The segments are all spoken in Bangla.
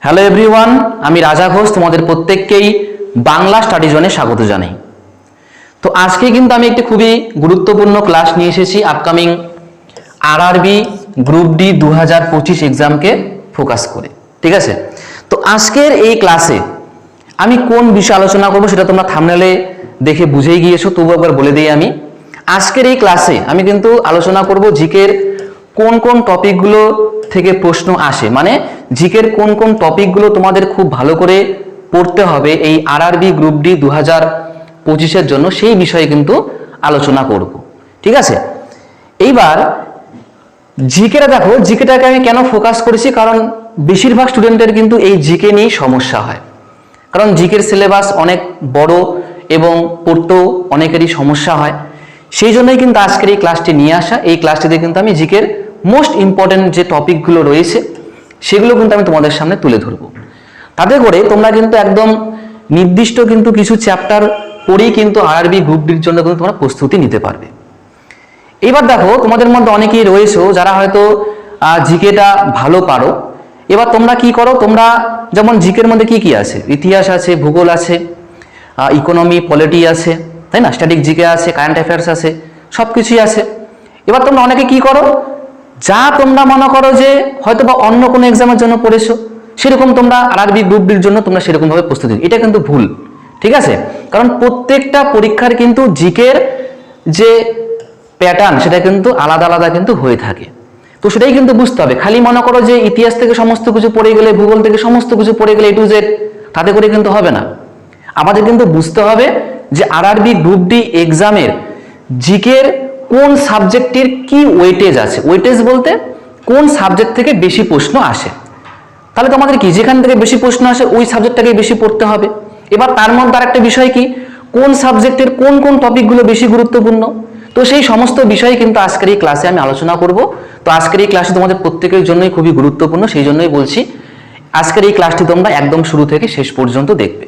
হ্যালো এভরিওয়ান, আমি রাজা ঘোষ তোমাদের প্রত্যেককেই বাংলা স্টাডি জোনে স্বাগত জানাই। তো আজকে কিন্তু আমি একটি খুবই গুরুত্বপূর্ণ ক্লাস নিয়ে এসেছি আপকামিং আরআরবি গ্রুপ ডি 2025 এক্সামকে ফোকাস করে। ঠিক আছে, তো আজকের এই ক্লাসে আমি কোন বিষয়ে আলোচনা করব সেটা তোমরা থাম্বনেলে দেখে বুঝেই গিয়েছো, তবু একবার বলে দিই। আমি আজকের এই ক্লাসে আমি কিন্তু আলোচনা করব জিকের কোন কোন টপিকগুলো থেকে প্রশ্ন আসে, মানে জিকের কোন কোন টপিকগুলো তোমাদের খুব ভালো করে পড়তে হবে এই আরআরবি গ্রুপ ডি 2025-এর জন্য, সেই বিষয়ে কিন্তু আলোচনা করব। ঠিক আছে, এইবার জিকেটা দেখো, জিকেটাকে আমি কেন ফোকাস করেছি, কারণ বেশিরভাগ স্টুডেন্টের কিন্তু এই জিকে নিয়েই সমস্যা হয়। কারণ জিকের সিলেবাস অনেক বড় এবং পড়তেও অনেকেরই সমস্যা হয়। সেই জন্যই কিন্তু আজকের এই ক্লাসটি নিয়ে আসা। এই ক্লাসটিতে কিন্তু আমি জিকের মোস্ট ইম্পর্টেন্ট যে টপিকগুলো রয়েছে সেগুলো কিন্তু আমি তোমাদের সামনে তুলে ধরবো। তাতে করে তোমরা কিন্তু একদম নির্দিষ্ট কিন্তু কিছু চ্যাপ্টার পড়েই কিন্তু আরআরবি গ্রুপ ডির জন্য কিন্তু তোমরা প্রস্তুতি নিতে পারবে। এবার দেখো, তোমাদের মধ্যে অনেকেই রয়েছে যারা হয়তো জিকেটা ভালো পারো। এবার তোমরা কি করো, তোমরা যেমন জিকের মধ্যে কি কি আছে, ইতিহাস আছে, ভূগোল আছে, ইকোনমি, পলিটি আছে, তাই না, স্ট্যাটিক জিকে আছে, কারেন্ট অ্যাফেয়ার্স আছে, সব কিছুই আছে। এবার তোমরা অনেকে কি করো, যা তোমরা মনে করো যে হয়তো বা অন্য কোনো এক্সামের জন্য পড়েছো, সেরকম তোমরা আরআরবি গ্রুপ ডির জন্য তোমরা সেরকম ভাবে প্রস্তুতি, এটা কিন্তু ভুল। ঠিক আছে, কারণ প্রত্যেকটা পরীক্ষার কিন্তু জিকের যে প্যাটার্ন সেটা কিন্তু আলাদা আলাদা কিন্তু হয়ে থাকে। তো সেটাই কিন্তু বুঝতে হবে। খালি মনে করো যে ইতিহাস থেকে সমস্ত কিছু পড়ে গেলে, ভূগোল থেকে সমস্ত কিছু পড়ে গেলে, A to Z, তাতে করে কিন্তু হবে না। আমাদের কিন্তু বুঝতে হবে যে আরআরবি গ্রুপ ডি এক্সামের জিকের কোন সাবজেক্টের কি ওয়েটেজ আছে। ওয়েটেজ বলতে কোন সাবজেক্ট থেকে বেশি প্রশ্ন আসে। তাহলে তোমাদের কি, যেখান থেকে বেশি প্রশ্ন আসে ওই সাবজেক্টটাকে বেশি পড়তে হবে। এবার তার মধ্যে আর একটা বিষয় কি, কোন সাবজেক্টের কোন কোন টপিকগুলো বেশি গুরুত্বপূর্ণ। তো সেই সমস্ত বিষয় কিন্তু আজকের এই ক্লাসে আমি আলোচনা করব। তো আজকের এই ক্লাসটি তোমাদের প্রত্যেকের জন্যই খুবই গুরুত্বপূর্ণ, সেই জন্যই বলছি আজকের এই ক্লাসটি তোমরা একদম শুরু থেকে শেষ পর্যন্ত দেখবে।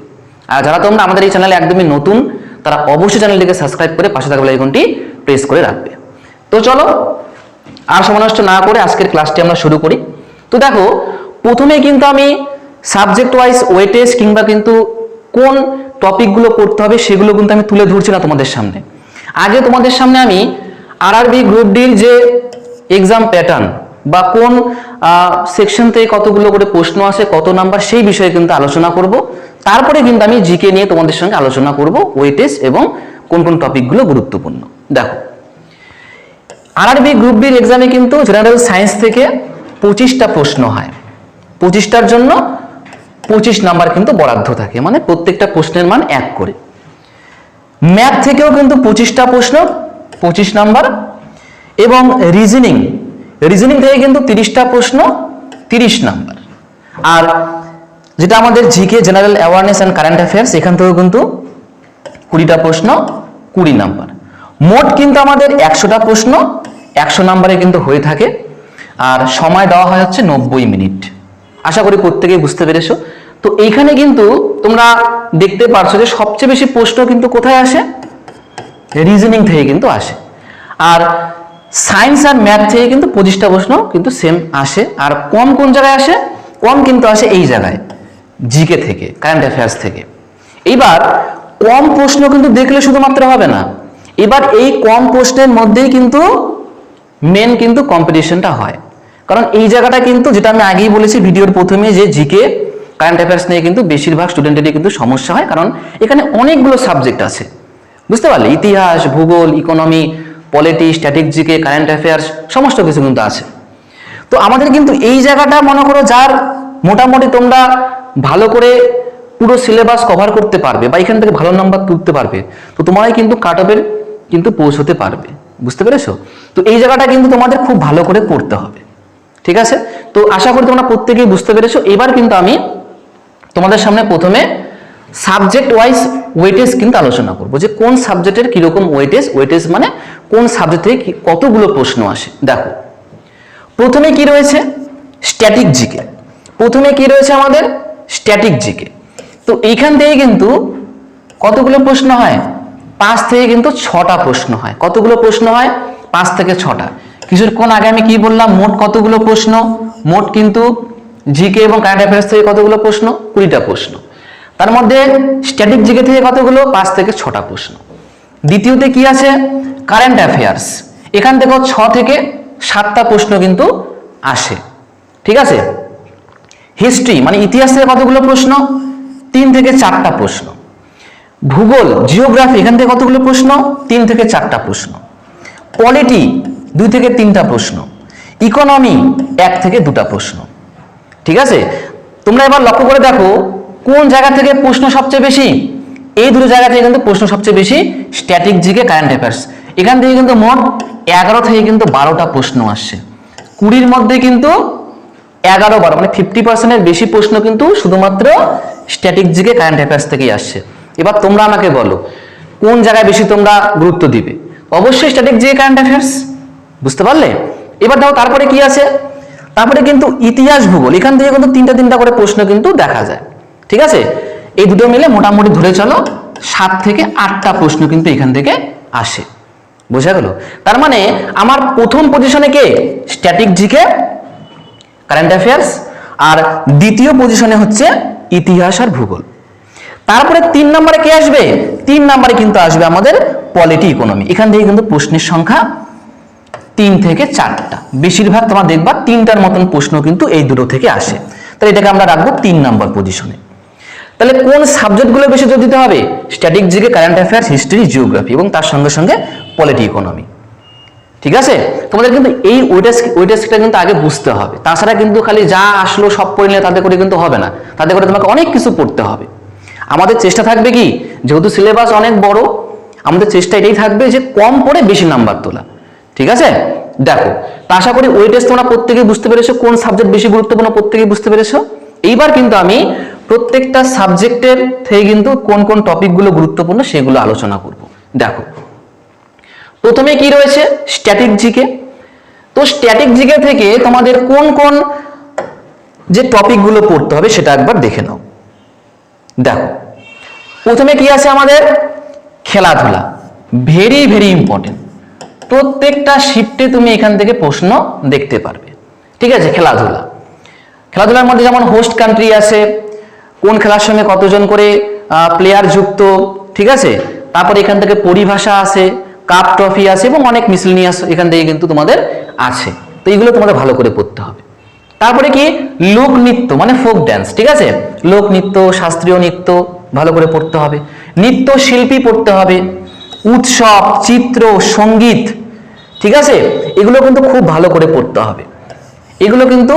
আর যারা তোমরা আমাদের এই চ্যানেলে একদমই নতুন, তারা অবশ্যই চ্যানেলটিকে সাবস্ক্রাইব করে পাশে থাকা বেল আইকনটি প্রেস করে রাখবে। তো চলো আর সময় নষ্ট না করে আজকের ক্লাসটি আমরা শুরু করি। তো দেখো, প্রথমে কিন্তু আমি সাবজেক্ট ওয়াইজ ওয়েটেজ কিংবা কিন্তু কোন টপিকগুলো পড়তে হবে সেগুলো কিন্তু আমি তুলে ধরছি না তোমাদের সামনে। আগে তোমাদের সামনে আমি আরআরবি গ্রুপ ডির যে এক্সাম প্যাটার্ন বা কোন সেকশন থেকে কতগুলো করে প্রশ্ন আসে, কত নাম্বার, সেই বিষয়ে কিন্তু আলোচনা করব। তারপরে কিন্তু আমি জিকে নিয়ে তোমাদের সঙ্গে আলোচনা করব, ওয়েটেজ এবং কোন কোন টপিকগুলো গুরুত্বপূর্ণ। দেখো, আরআরবি গ্রুপ ডির এক্সামে কিন্তু জেনারেল সায়েন্স থেকে 25টা প্রশ্ন হয়। 25টার জন্য 25 নাম্বার কিন্তু বরাদ্দ থাকে, মানে প্রত্যেকটা প্রশ্নের মান 1 করে। ম্যাথ থেকেও কিন্তু 25টা প্রশ্ন, 25 নাম্বার। এবং রিজনিং থেকে কিন্তু 30টা প্রশ্ন, 30 নাম্বার। আর যেটা আমাদের GK general awareness and current affairs, এখান থেকেও কিন্তু 20টা প্রশ্ন, 20 নাম্বার। মোট কিন্তু আমাদের 100টা প্রশ্ন 100 নাম্বারে কিন্তু হয়ে থাকে। আর সময় দেওয়া হয় হচ্ছে 90 মিনিট। আশা করি প্রত্যেকেই বুঝতে পেরেছো। তো এইখানে কিন্তু তোমরা দেখতে পারছো যে সবচেয়ে বেশি প্রশ্ন কিন্তু কোথায় আসে, রিজনিং থেকে কিন্তু আসে। আর সায়েন্স আর ম্যাথ থেকে কিন্তু 25টা প্রশ্ন কিন্তু সেম আসে। আর কম কোন জায়গায় আসে, কম কিন্তু আসে এই জায়গায়, জিকে থেকে, কারেন্ট অ্যাফেয়ার্স থেকে। এইবার কম প্রশ্ন কিন্তু দেখলে শুধুমাত্র হবে না, এবার এই কম প্রশ্নের মধ্যেই কিন্তু মেন কিন্তু কম্পিটিশনটা হয়। কারণ এই জায়গাটা কিন্তু, যেটা আমি আগেই বলেছি ভিডিওর প্রথমে, যে জিকে কারেন্ট অ্যাফেয়ার্স নিয়ে কিন্তু বেশিরভাগ স্টুডেন্টেরই কিন্তু সমস্যা হয়, কারণ এখানে অনেকগুলো সাবজেক্ট আছে, বুঝতে পারলে, ইতিহাস, ভূগোল, economy, polity, static GK, current affairs, সমস্ত কিছু কিন্তু আছে। তো আমাদের কিন্তু এই জায়গাটা মনে করো, যার মোটামুটি তোমরা ভালো করে পুরো সিলেবাস কভার করতে পারবে বা এখান থেকে ভালো নাম্বার তুলতে পারবে, তো তোমরাই কিন্তু কাট অফের কিন্তু পৌঁছতে পারবে, বুঝতে পেরেছো। তো এই জায়গাটা কিন্তু তোমাদের খুব ভালো করে পড়তে হবে। ঠিক আছে, তো আশা করি তোমরা প্রত্যেকেই বুঝতে পেরেছো। এবার কিন্তু আমি তোমাদের সামনে প্রথমে সাবজেক্ট ওয়াইজ ওয়েটেজ কিন্তু আলোচনা করবো, যে কোন সাবজেক্টের কিরকম ওয়েটেজ মানে কোন সাবজেক্ট থেকে কতগুলো প্রশ্ন আসে। দেখো, প্রথমে কি রয়েছে, স্ট্যাটিক জিকে। প্রথমে কি রয়েছে আমাদের, স্ট্যাটিক জিকে। তো এইখান থেকে কিন্তু কতগুলো প্রশ্ন হয়, 5 থেকে কিন্তু 6টা প্রশ্ন হয়। কতগুলো প্রশ্ন হয়, 5 থেকে 6টা। কিছুক্ষণ আগে আমি কি বললাম, মোট কতগুলো প্রশ্ন, মোট কিন্তু জিকে এবং কারেন্ট অ্যাফেয়ার্স থেকে কতগুলো প্রশ্ন? 20টা প্রশ্ন। তার মধ্যে স্ট্যাটিক জিকে থেকে কতগুলো? 5 থেকে 6টা প্রশ্ন। দ্বিতীয়তে কি আছে? কারেন্ট অ্যাফেয়ার্স, এখান থেকেও 6 থেকে 7টা প্রশ্ন কিন্তু আসে, ঠিক আছে। হিস্ট্রি মানে ইতিহাস থেকে কতগুলো প্রশ্ন? 3 থেকে 4টা প্রশ্ন। ভূগোল জিওগ্রাফি এখান থেকে কতগুলো প্রশ্ন? 3 থেকে 4টা প্রশ্ন। পলিটি 2 থেকে 3টা প্রশ্ন। ইকোনমি 1 থেকে 2টা প্রশ্ন, ঠিক আছে। তোমরা এবার লক্ষ্য করে দেখো কোন জায়গা থেকে প্রশ্ন সবচেয়ে বেশি? এই দুটো জায়গা থেকে কিন্তু প্রশ্ন সবচেয়ে বেশি, স্ট্যাটিক জিকে কারেন্ট অ্যাফেয়ার্স। এখান থেকে কিন্তু মোট 11 থেকে কিন্তু 12টা প্রশ্ন আসছে। 20-র মধ্যে কিন্তু 11-12 মানে 50%-এর বেশি প্রশ্ন কিন্তু শুধুমাত্র স্ট্যাটিক জিকে কারেন্ট অ্যাফেয়ার্স থেকেই আসছে। এবার তোমরা আমাকে বলো কোন জায়গায় বেশি তোমরা গুরুত্ব দিবে? অবশ্যই স্ট্যাটিক জিকে কারেন্ট অ্যাফেয়ার্স, বুঝতে পারলে? এবার দেখো তারপরে কি আছে, তারপরে কিন্তু ইতিহাস ভূগোল, এখান থেকে কিন্তু 3টা করে প্রশ্ন কিন্তু দেখা যায়, ঠিক আছে। এই দুটো মিলে মোটামুটি ধরে চলো 7 থেকে 8টা প্রশ্ন কিন্তু এখান থেকে আসে, বোঝা গেল? তার মানে আমার প্রথম পজিশনে কে? স্ট্যাটিক জিকে কারেন্ট অ্যাফেয়ার্স, আর দ্বিতীয় পজিশনে হচ্ছে ইতিহাস আর ভূগোল। তারপরে 3 নম্বরে কে আসবে? 3 নম্বরে কিন্তু আসবে আমাদের পলিটি ইকোনমি। এখান থেকে কিন্তু প্রশ্নের সংখ্যা 3 থেকে 4টা, বেশিরভাগ তোমরা দেখবা 3টার মতন প্রশ্ন কিন্তু এই দুটো থেকে আসে। তাহলে এটাকে আমরা রাখবো 3 নম্বর পজিশনে। তাহলে কোন সাবজেক্টগুলো বেশি জোর দিতে হবে? Static GK current affairs, history, geography এবং তার সঙ্গে সঙ্গে পলিটি ইকোনমি, ঠিক আছে। তোমাদের কিন্তু এই ওয়েটেজটা কিন্তু আগে বুঝতে হবে, তাছাড়া কিন্তু খালি যা আসলো সব পড়ে নিলে তাতে করে কিন্তু হবে না, তাতে করে তোমাকে অনেক কিছু পড়তে হবে। আমাদের চেষ্টা থাকবে কি, যেহেতু সিলেবাস অনেক বড়, আমাদের চেষ্টা এটাই থাকবে যে কম পড়ে বেশি নাম্বার তোলা, ঠিক আছে। দেখো তা আশা করি ওয়েটেজ তোমরা প্রত্যেকেই বুঝতে পেরেছো, কোন সাবজেক্ট বেশি গুরুত্বপূর্ণ প্রত্যেকেই বুঝতে পেরেছো। এইবার কিন্তু আমি প্রত্যেকটা সাবজেক্টের থেকে কিন্তু কোন কোন টপিকগুলো গুরুত্বপূর্ণ সেগুলো আলোচনা করব। দেখো প্রথমে কি রয়েছে? Static GK. তো স্ট্যাটিক জিকে থেকে তোমাদের কোন কোন যে টপিকগুলো পড়তে হবে সেটা একবার দেখে নাও। দেখো প্রথমে কি আছে আমাদের? খেলাধুলা, ভেরি ভেরি ইম্পর্টেন্ট। প্রত্যেকটা শিফটে তুমি এখান থেকে প্রশ্ন দেখতে পারবে, ঠিক আছে। খেলাধুলার মধ্যে যেমন হোস্ট কান্ট্রি আছে, কোন খেলার সঙ্গে কতজন করে প্লেয়ার যুক্ত, ঠিক আছে। তারপরে এখান থেকে পরিভাষা আছে, কাপ ট্রফি আছে এবং অনেক মিসেলেনিয়াস এখান থেকে কিন্তু তোমাদের আছে। তো এইগুলো তোমাদের ভালো করে পড়তে হবে। তারপরে কি? লোক নৃত্য মানে ফোক ড্যান্স, ঠিক আছে। লোক নৃত্য, শাস্ত্রীয় নৃত্য ভালো করে পড়তে হবে। নৃত্য শিল্পী পড়তে হবে। উৎসব, চিত্র, সঙ্গীত, ঠিক আছে, এগুলো কিন্তু খুব ভালো করে পড়তে হবে। এগুলো কিন্তু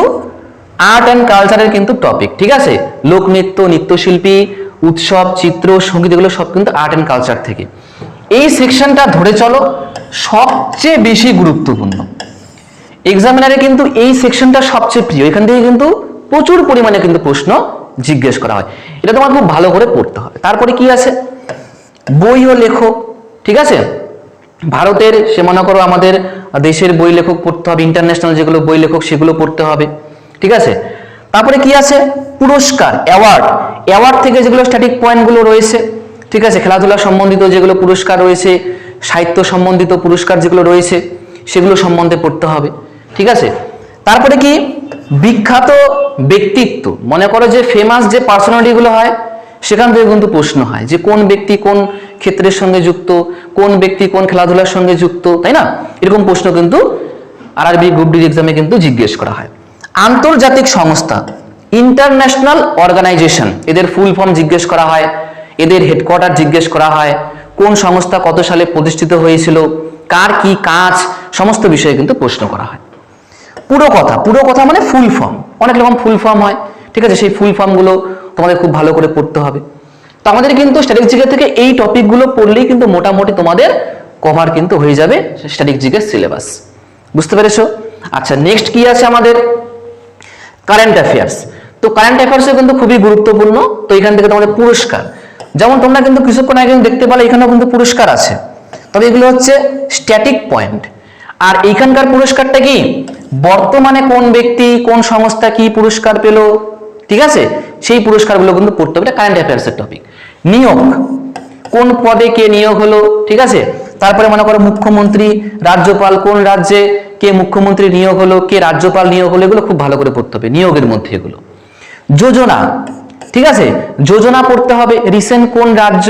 আর্ট অ্যান্ড কালচারের কিন্তু টপিক, ঠিক আছে। লোকনৃত্য, নৃত্যশিল্পী, উৎসব, চিত্র, সঙ্গীত এগুলো সব কিন্তু আর্ট অ্যান্ড কালচার থেকে। এই সেকশনটা ধরে চলো, সবচেয়ে বেশি গুরুত্বপূর্ণ। এক্সামিনারে কিন্তু এই সেকশনটা সবচেয়ে প্রিয়, এখান থেকে কিন্তু প্রচুর পরিমাণে কিন্তু প্রশ্ন জিজ্ঞেস করা হয়। এটা তোমার খুব ভালো করে পড়তে হবে। তারপরে কি আছে? বই ও লেখক, ঠিক আছে। ভারতের সে মনে করো আমাদের দেশের বই লেখক পড়তে হবে, ইন্টারন্যাশনাল যেগুলো বই লেখক সেগুলো পড়তে হবে, ঠিক আছে। তারপরে কি আছে? পুরস্কার, অ্যাওয়ার্ড থেকে যেগুলো স্ট্যাটিক পয়েন্টগুলো রয়েছে, ঠিক আছে। খেলাধুলা সম্বন্ধিত যেগুলো পুরস্কার রয়েছে, সাহিত্য সম্বন্ধিত পুরস্কার যেগুলো রয়েছে সেগুলো সম্বন্ধে পড়তে হবে, ঠিক আছে। তারপরে কি? বিখ্যাত ব্যক্তিত্ব, মনে করো যে ফেমাস যে পার্সোনালিটিগুলো হয় সেখান থেকে কিন্তু প্রশ্ন হয় যে কোন ব্যক্তি কোন ক্ষেত্রের সঙ্গে যুক্ত, কোন ব্যক্তি কোন খেলাধুলার সঙ্গে যুক্ত, তাই না। এরকম প্রশ্ন কিন্তু আরআরবি গ্রুপ ডি এক্সামে কিন্তু জিজ্ঞেস করা হয়। আন্তর্জাতিক সংস্থা, ইন্টারন্যাশনাল অর্গানাইজেশন, এদের ফুল ফর্ম জিজ্ঞেস করা হয়, এদের হেডকোয়ার্টার জিজ্ঞেস করা হয়, কোন সংস্থা কত সালে প্রতিষ্ঠিত হয়েছিল, কার কি কাজ, সমস্ত বিষয়ে কিন্তু প্রশ্ন করা হয়। পুরো কথা মানে ফুল ফর্ম, অনেক রকম ফুল ফর্ম হয়, ঠিক আছে। সেই ফুল ফর্মগুলো তোমাদের খুব ভালো করে পড়তে হবে। তো আমাদের কিন্তু স্ট্যাটিক জিকে থেকে এই টপিকগুলো পড়লেই কিন্তু মোটামুটি তোমাদের কভার কিন্তু হয়ে যাবে স্ট্যাটিক জিকের সিলেবাস, বুঝতে পেরেছো? আচ্ছা, নেক্সট কি আছে আমাদের? Current affairs. তো কারেন্ট অ্যাফেয়ার্সও কিন্তু খুবই গুরুত্বপূর্ণ। তো এখান থেকে তোমাদের পুরস্কার, যেমন তোমরা কিন্তু কিছুক্ষণ আগে দেখতে পেলে এখানেও কিন্তু পুরস্কার আছে, তবে এগুলো হচ্ছে স্ট্যাটিক পয়েন্ট। আর এইখানকার পুরস্কারটা কি? বর্তমানে কোন ব্যক্তি কোন সংস্থা কি পুরস্কার পেল, ঠিক আছে, সেই পুরস্কারগুলো কিন্তু পড়তে হবে। এটা কারেন্ট অ্যাফেয়ার্সের টপিক। নিয়োগ, কোন পদে কে নিয়োগ হলো, ঠিক আছে। তারপরে মনে করো মুখ্যমন্ত্রী, রাজ্যপাল কোন রাজ্যে কে মুখ্যমন্ত্রী নিয়োগ হলো, কে রাজ্যপাল নিয়োগ হলো, এগুলো খুব ভালো করে পড়তে হবে নিয়োগের মধ্যে এগুলো। যোজনা, ঠিক আছে, যোজনা পড়তে হবে, রিসেন্ট কোন রাজ্য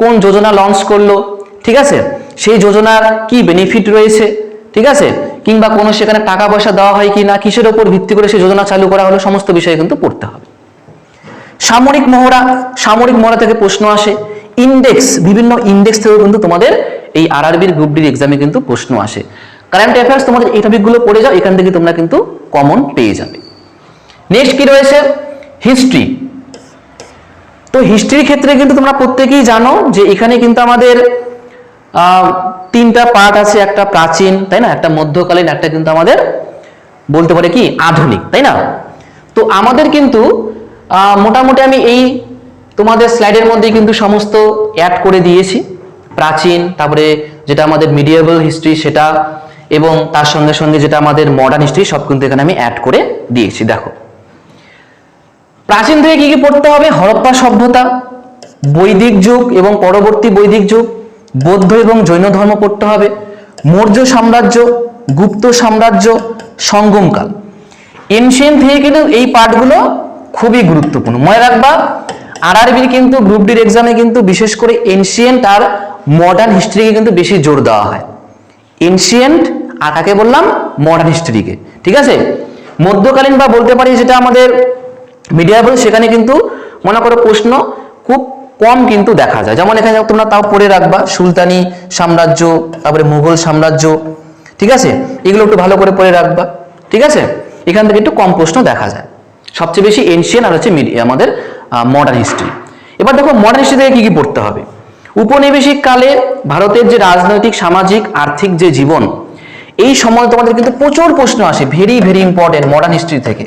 কোন যোজনা লঞ্চ করলো, ঠিক আছে, সেই যোজনার কি বেনিফিট রয়েছে, ঠিক আছে, কিংবা কোনো সেখানে টাকা পয়সা দেওয়া হয় কি না, কিসের উপর ভিত্তি করে সেই যোজনা চালু করা হলো, সমস্ত বিষয়ে কিন্তু পড়তে হবে। সামরিক মহড়া, সামরিক মহড়া থেকে প্রশ্ন আসে। ইন্ডেক্স, বিভিন্ন ইন্ডেক্স থেকেও কিন্তু তোমাদের এই আরআরবির গ্রুপ ডির এক্সামে কিন্তু প্রশ্ন আসে। কারেন্ট অ্যাফেয়ার্স তোমাদের এই টপিকগুলো পড়ে যাও, এখান থেকে তোমরা কিন্তু কমন পেয়ে যাবে। নেক্সট কি রয়েছে, হিস্ট্রি। তো হিস্ট্রির ক্ষেত্রে কিন্তু তোমরা প্রত্যেকেই জানো যে এখানে কিন্তু আমাদের তিনটা পার্ট আছে, একটা প্রাচীন, তাই না, একটা মধ্যকালীন, একটা কিন্তু আমাদের বলতে পারে কি আধুনিক, তাই না। তো আমাদের কিন্তু মোটামুটি আমি এই তোমাদের স্লাইডের মধ্যে কিন্তু সমস্ত অ্যাড করে দিয়েছি, প্রাচীন, তারপরে যেটা আমাদের মিডিয়েবল হিস্ট্রি সেটা, এবং তার সঙ্গে সঙ্গে যেটা আমাদের মডার্ন হিস্ট্রি, সব কিন্তু এখানে আমি অ্যাড করে দিয়েছি। দেখো প্রাচীন থেকে কি কি পড়তে হবে, হরপ্পা সভ্যতা, বৈদিক যুগ এবং পরবর্তী বৈদিক যুগ, বৌদ্ধ এবং জৈন ধর্ম পড়তে হবে, মৌর্য সাম্রাজ্য, গুপ্ত সাম্রাজ্য, সঙ্গমকাল। এনশিয়েন্ট থেকে কিন্তু এই পার্টগুলো খুবই গুরুত্বপূর্ণ, মনে রাখবা। আরআরবির কিন্তু গ্রুপ ডির এক্সামে কিন্তু বিশেষ করে এনশিয়েন্ট আর মডার্ন হিস্ট্রিকে কিন্তু বেশি জোর দেওয়া হয়। এনশিয়েন্ট আর কাকে বললাম, মডার্ন হিস্ট্রিকে, ঠিক আছে। মধ্যকালীন বা বলতে পারি যেটা আমাদের মিডিয়াবল, সেখানে কিন্তু মনে করো প্রশ্ন খুব কম কিন্তু দেখা যায়। যেমন এখানে তোমরা তাও পড়ে রাখবা, সুলতানি সাম্রাজ্য, তারপরে মুঘল সাম্রাজ্য, ঠিক আছে, এগুলো একটু ভালো করে পড়ে রাখবা, ঠিক আছে। এখান থেকে একটু কম প্রশ্ন দেখা যায়, সবচেয়ে বেশি এনশিয়েন্ট আর হচ্ছে আমাদের মডার্ন হিস্ট্রি। এবার দেখো মডার্ন হিস্ট্রি থেকে কি কি পড়তে হবে। উপনিবেশিক কালে ভারতের যে রাজনৈতিক, সামাজিক, আর্থিক যে জীবন, এই সময় তোমাদের কিন্তু প্রচুর প্রশ্ন আসে, very very important modern history থেকে,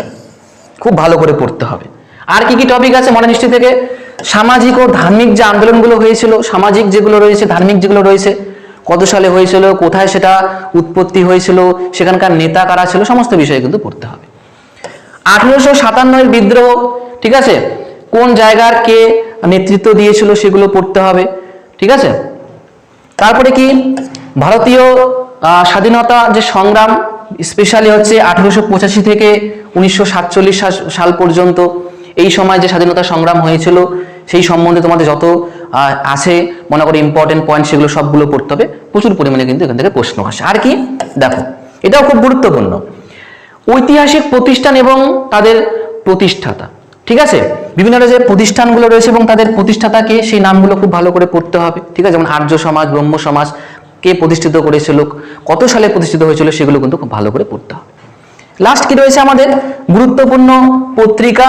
খুব ভালো করে পড়তে হবে। আর কি কি টপিক আছে মডার্ন হিস্ট্রি থেকে, সামাজিক ও ধার্মিক যে আন্দোলনগুলো হয়েছিল, সামাজিক যেগুলো রয়েছে, ধার্মিক যেগুলো রয়েছে, কত সালে হয়েছিল, কোথায় সেটা উৎপত্তি হয়েছিল, সেখানকার নেতা কারা ছিল, সমস্ত বিষয়ে কিন্তু পড়তে হবে। 1857 বিদ্রোহ, ঠিক আছে, কোন জায়গার কে নেতৃত্ব দিয়েছিল সেগুলো পড়তে হবে, ঠিক আছে। তারপরে কি ভারতীয় স্বাধীনতা যে সংগ্রাম, স্পেশালি হচ্ছে 1885 থেকে 1947 সাল পর্যন্ত, এই সময় যে স্বাধীনতা সংগ্রাম হয়েছিল সেই সম্বন্ধে তোমাদের যত আছে মনে করো ইম্পর্টেন্ট পয়েন্ট, সেগুলো সবগুলো পড়তে হবে। প্রচুর পরিমাণে কিন্তু এখান থেকে প্রশ্ন আসে। আর কি দেখো, এটাও খুব গুরুত্বপূর্ণ, ঐতিহাসিক প্রতিষ্ঠান এবং তাদের প্রতিষ্ঠাতা, ঠিক আছে, বিভিন্ন যে প্রতিষ্ঠানগুলো রয়েছে এবং তাদের প্রতিষ্ঠাতাকে, সেই নামগুলো খুব ভালো করে পড়তে হবে, ঠিক আছে। যেমন আর্য সমাজ, ব্রহ্ম সমাজ কে প্রতিষ্ঠিত করেছিল, কত সালে প্রতিষ্ঠিত হয়েছিল, সেগুলো কিন্তু খুব ভালো করে পড়তে হবে। লাস্ট কি রয়েছে আমাদের, গুরুত্বপূর্ণ পত্রিকা,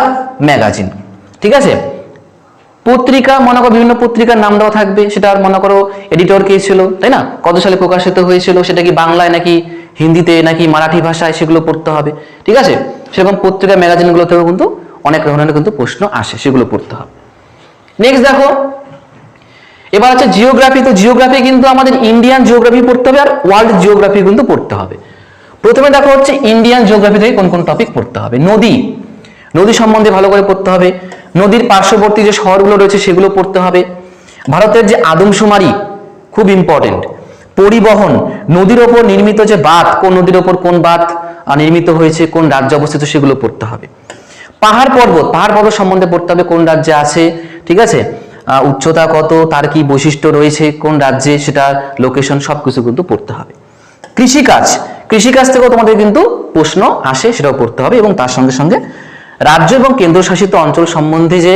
ম্যাগাজিন, ঠিক আছে। পত্রিকা মনে করো বিভিন্ন পত্রিকার নাম দেওয়া থাকবে, সেটা মনে করো এডিটর কে ছিল, তাই না, কত সালে প্রকাশিত হয়েছিল, সেটা কি বাংলায় নাকি হিন্দিতে নাকি মারাঠি ভাষায়, সেগুলো পড়তে হবে, ঠিক আছে। সেরকম পত্রিকা ম্যাগাজিনগুলো থেকেও কিন্তু অনেক ধরনের কিন্তু প্রশ্ন আসে, সেগুলো পড়তে হবে। নেক্সট দেখো, এবার আছে জিওগ্রাফি। তো জিওগ্রাফি কিন্তু আমাদের ইন্ডিয়ান জিওগ্রাফি পড়তে হবে আর ওয়ার্ল্ড জিওগ্রাফি কিন্তু পড়তে হবে। প্রথমে দেখো হচ্ছে ইন্ডিয়ান জিওগ্রাফি থেকে কোন কোন টপিক পড়তে হবে। নদী, নদী সম্বন্ধে ভালো করে পড়তে হবে। নদীর পার্শ্ববর্তী যে শহরগুলো রয়েছে সেগুলো পড়তে হবে। ভারতের যে আদমশুমারি খুব ইম্পর্টেন্ট। পরিবহন, নদীর ওপর নির্মিত যে বাঁধ, কোন নদীর ওপর কোন বাঁধ নির্মিত হয়েছে, কোন রাজ্যে অবস্থিত, সেগুলো পড়তে হবে। পাহাড় পর্বত, পাহাড় পর্বত সম্বন্ধে পড়তে হবে, কোন রাজ্যে আছে, ঠিক আছে, উচ্চতা কত, তার কি বৈশিষ্ট্য রয়েছে, কোন রাজ্যে সেটার লোকেশন, সবকিছু কিন্তু পড়তে হবে। কৃষিকাজ, কৃষিকাজ থেকেও তোমাদের কিন্তু প্রশ্ন আসে, সেটাও পড়তে হবে। এবং তার সঙ্গে সঙ্গে রাজ্য এবং কেন্দ্রশাসিত অঞ্চল সম্বন্ধে যে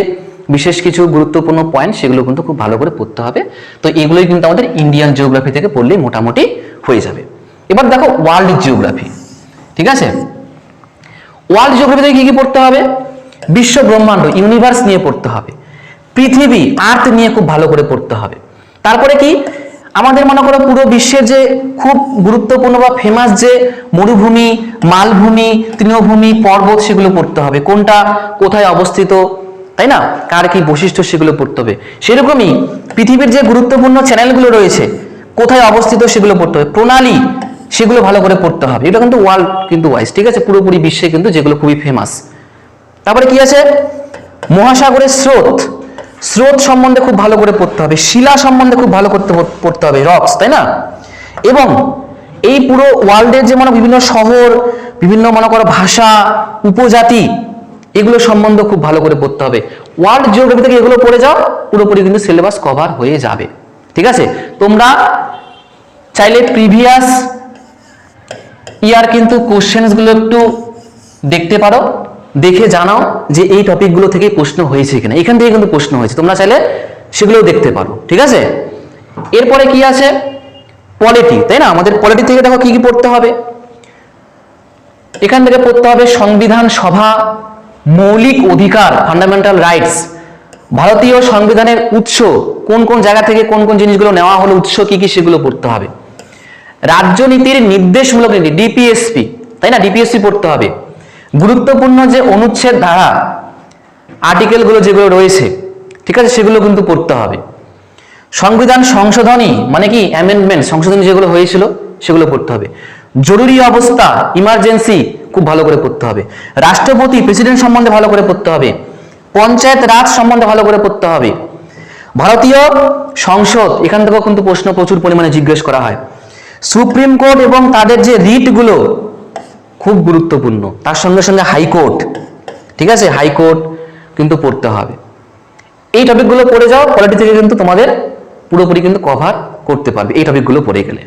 বিশেষ কিছু গুরুত্বপূর্ণ পয়েন্ট, সেগুলো কিন্তু খুব ভালো করে পড়তে হবে। তো এগুলোই কিন্তু আমাদের ইন্ডিয়ান জিওগ্রাফি থেকে পড়লেই মোটামুটি হয়ে যাবে। এবার দেখো ওয়ার্ল্ড জিওগ্রাফি, ঠিক আছে। ওয়ার্ল্ড জিওগ্রাফি থেকে কি কি পড়তে হবে, বিশ্ব ব্রহ্মাণ্ড, ইউনিভার্স নিয়ে পড়তে হবে। পৃথিবী, আর্থ নিয়ে খুব ভালো করে পড়তে হবে। তারপরে কি আমাদের মনে করো পুরো বিশ্বের যে খুব গুরুত্বপূর্ণ বা ফেমাস যে মরুভূমি, মালভূমি, তৃণভূমি, পর্বত, সেগুলো পড়তে হবে, কোনটা কোথায় অবস্থিত, তাই না, কার কি বৈশিষ্ট্য, সেগুলো পড়তে হবে। সেরকমই পৃথিবীর যে গুরুত্বপূর্ণ চ্যানেলগুলো রয়েছে, কোথায় অবস্থিত, সেগুলো পড়তে হবে। প্রণালী, সেগুলো ভালো করে পড়তে হবে। এটা কিন্তু ওয়ার্ল্ড কিন্তু ওয়াইজ, ঠিক আছে, পুরোপুরি বিশ্বে কিন্তু যেগুলো খুবই ফেমাস। তারপরে কি আছে, মহাসাগরের স্রোত, স্রোত সম্বন্ধে খুব ভালো করে পড়তে হবে। শিলা সম্বন্ধে খুব ভালো করতে পড়তে হবে, রক্স, তাই না। এবং এই পুরো ওয়ার্ল্ডের যে মনে বিভিন্ন শহর, বিভিন্ন মনে করো ভাষা, উপজাতি, এগুলো সম্বন্ধে খুব ভালো করে পড়তে হবে। ওয়ার্ল্ড জিওগ্রাফি থেকে এগুলো পড়ে যাও, পুরোপুরি কিন্তু সিলেবাস কভার হয়ে যাবে। ঠিক আছে, তোমরা চাইলে প্রিভিয়াস ইয়ার কিন্তু কোশ্চেন্স গুলো একটু দেখতে পারো, দেখে জানাও যে এই টপিকগুলো থেকে প্রশ্ন হয়েছে কিনা। এখান থেকে কিন্তু প্রশ্ন হয়েছে, তোমরা চাইলে সেগুলোও দেখতে পারো। ঠিক আছে, এরপরে কি আছে, পলিটি, তাই না? আমাদের পলিটি থেকে দেখো কি কি পড়তে হবে। এখান থেকে পড়তে হবে সংবিধান সভা, মৌলিক অধিকার, ফান্ডামেন্টাল রাইটস, ভারতীয় সংবিধানের উৎস, কোন কোন জায়গা থেকে কোন কোন জিনিসগুলো নেওয়া হলো, উৎস কি কি, সেগুলো পড়তে হবে। রাজ্যনীতির নির্দেশমূলক নীতি, ডিপিএসপি, তাই না? ডিপিএসপি পড়তে হবে। গুরুত্বপূর্ণ যে অনুচ্ছেদ, ধারা, আর্টিকেলগুলো যেগুলো রয়েছে, ঠিক আছে, সেগুলো কিন্তু পড়তে হবে। সংবিধান সংশোধনী মানে কি, অ্যামেন্ডমেন্ট, সংশোধনী যেগুলো হয়েছিল সেগুলো পড়তে হবে। জরুরি অবস্থা, ইমার্জেন্সি, খুব ভালো করে পড়তে হবে। রাষ্ট্রপতি, প্রেসিডেন্ট সম্বন্ধে ভালো করে পড়তে হবে। পঞ্চায়েত রাজ সম্বন্ধে ভালো করে পড়তে হবে। ভারতীয় সংসদ, এখান থেকেও কিন্তু প্রশ্ন প্রচুর পরিমাণে জিজ্ঞেস করা হয়। সুপ্রিম কোর্ট এবং তাদের যে রিটগুলো খুব গুরুত্বপূর্ণ, তার সঙ্গে সঙ্গে হাইকোর্ট, ঠিক আছে, হাইকোর্ট কিন্তু পড়তে হবে। এই টপিকগুলো পড়ে যাও, পলিটি থেকে কিন্তু তোমাদের পুরোপুরি কিন্তু কভার করতে পারবে এই টপিকগুলো পড়ে গেলে।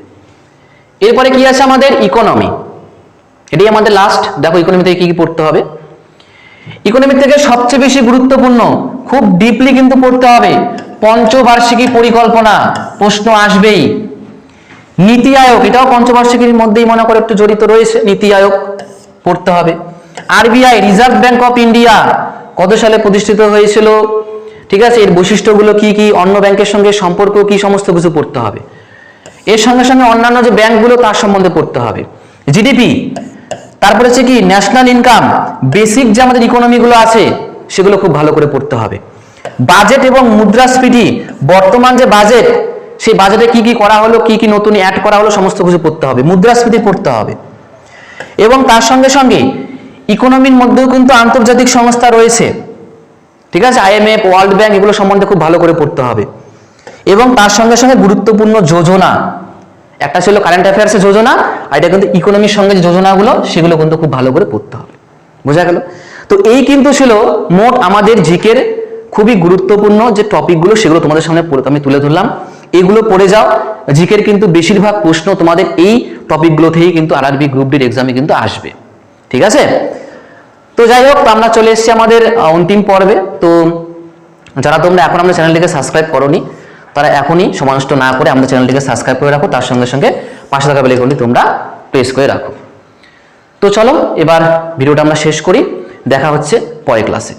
এরপরে কি আছে আমাদের, ইকোনমি, এটাই আমাদের লাস্ট। দেখো ইকোনমি থেকে কি কি পড়তে হবে। ইকোনমি থেকে সবচেয়ে বেশি গুরুত্বপূর্ণ, খুব ডিপলি কিন্তু পড়তে হবে, পঞ্চবার্ষিকী পরিকল্পনা, প্রশ্ন আসবেই। নীতি আয়োগ, এটাও পঞ্চবার্ষিকীর মধ্যেই মনে করে একটু জড়িত রয়েছে, নীতি আয়োগ পড়তে হবে। RBI, reserve bank of India, কত সালে প্রতিষ্ঠিত হয়েছিল, ঠিক আছে, এর বৈশিষ্ট্যগুলো কি কি, অন্য ব্যাংকের সঙ্গে সম্পর্ক কি, সমস্ত কিছু পড়তে হবে। এর সঙ্গে সঙ্গে অন্যান্য যে ব্যাংকগুলো তার সম্বন্ধে পড়তে হবে। জিডিপি, তারপরে হচ্ছে কি ন্যাশনাল ইনকাম, বেসিক যে আমাদের ইকোনমিগুলো আছে সেগুলো খুব ভালো করে পড়তে হবে। বাজেট এবং মুদ্রাস্ফীতি, বর্তমান যে বাজেট, সেই বাজেটে কি কি করা হলো, কি কি নতুন অ্যাড করা হলো, সমস্ত কিছু পড়তে হবে। মুদ্রাস্ফীতি পড়তে হবে। এবং তার সঙ্গে সঙ্গে ইকোনমির মধ্যেও কিন্তু আন্তর্জাতিক সংস্থা রয়েছে, ঠিক আছে, আইএমএফ, ওয়ার্ল্ড ব্যাংক, এগুলো সম্বন্ধে খুব ভালো করে পড়তে হবে। এবং তার সঙ্গে সঙ্গে গুরুত্বপূর্ণ যোজনা, একটা ছিল কারেন্ট অ্যাফেয়ার্সের যোজনা, আর এটা কিন্তু ইকোনমির সঙ্গে যে যোজনাগুলো সেগুলো কিন্তু খুব ভালো করে পড়তে হবে। বোঝা গেল? তো এই কিন্তু ছিল মোট আমাদের জিকের খুবই গুরুত্বপূর্ণ যে টপিকগুলো, সেগুলো তোমাদের সামনে আমি তুলে ধরলাম। এগুলো পড়ে যাও, জিকের কিন্তু বেশিরভাগ প্রশ্ন তোমাদের এই টপিকগুলো থেকেই কিন্তু আরআরবি গ্রুপ ডির এক্সামে কিন্তু আসবে। ঠিক আছে, তো যাই হোক, আমরা চলে এসেছি আমাদের অন্তিম পর্বে। তো যারা তোমরা এখন আমাদের চ্যানেলটিকে সাবস্ক্রাইব করোনি, তারা এখনই সময় নষ্ট না করে আমাদের চ্যানেলটিকে সাবস্ক্রাইব করে রাখো, তার সঙ্গে সঙ্গে পাশে থাকা বেল আইকনটি তোমরা প্রেস করে রাখো। তো চলো এবার ভিডিওটা আমরা শেষ করি, দেখা হচ্ছে পরের ক্লাসে।